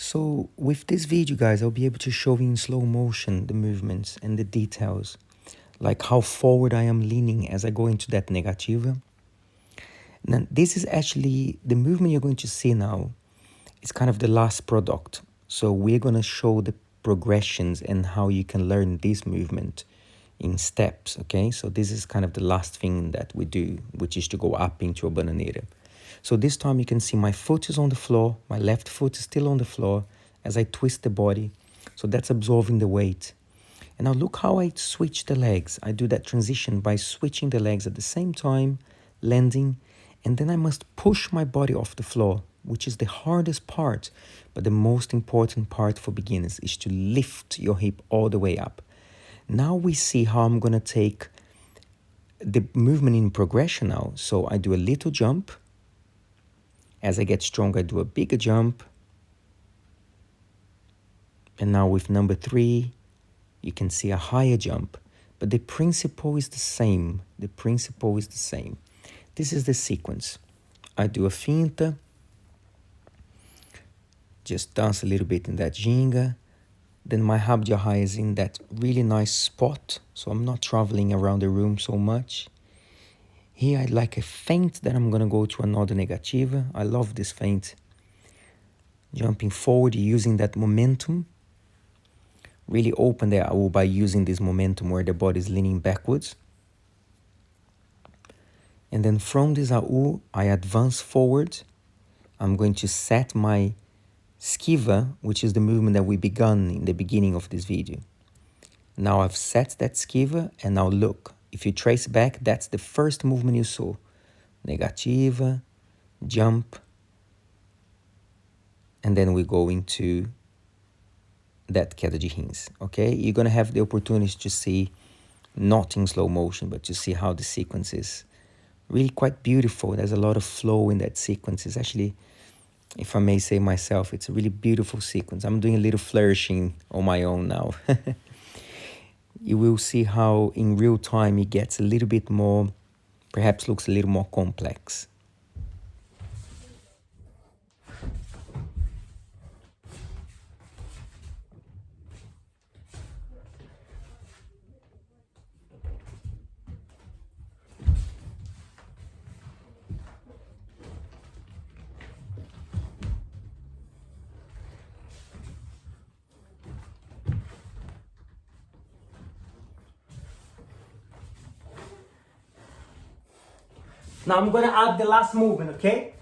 So with this video, guys, I'll be able to show you in slow motion the movements and the details, like how forward I am leaning as I go into that negativa. Now, this is actually the movement you're going to see now. It's kind of the last product. So we're going to show the progressions and how you can learn this movement in steps, okay? So this is kind of the last thing that we do, which is to go up into a bananeira. So this time you can see my foot is on the floor, my left foot is still on the floor as I twist the body. So that's absorbing the weight. And now look how I switch the legs. I do that transition by switching the legs at the same time, landing, and then I must push my body off the floor, which is the hardest part, but the most important part for beginners is to lift your hip all the way up. Now we see how I'm gonna take the movement in progression now. So I do a little jump. As I get stronger, I do a bigger jump. And now with number 3, you can see a higher jump. But the principle is the same. The principle is the same. This is the sequence. I do a finta. Just dance a little bit in that ginga. Then my rabja is in that really nice spot. So I'm not traveling around the room so much. Here I'd like a feint that I'm going to go to another negativa. I love this feint. Jumping forward, using that momentum. Really open the AU by using this momentum where the body is leaning backwards. And then from this AU, I advance forward. I'm going to set my skiva, which is the movement that we began in the beginning of this video. Now I've set that skiva, and now look. If you trace back, that's the first movement you saw. Negativa, jump, and then we go into that queda de rins, okay? You're gonna have the opportunity to see, not in slow motion, but to see how the sequence is really quite beautiful. There's a lot of flow in that sequence. It's actually, if I may say myself, it's a really beautiful sequence. I'm doing a little flourishing on my own now. You will see how in real time it gets a little bit more, perhaps looks a little more complex. Now I'm gonna add the last movement, okay?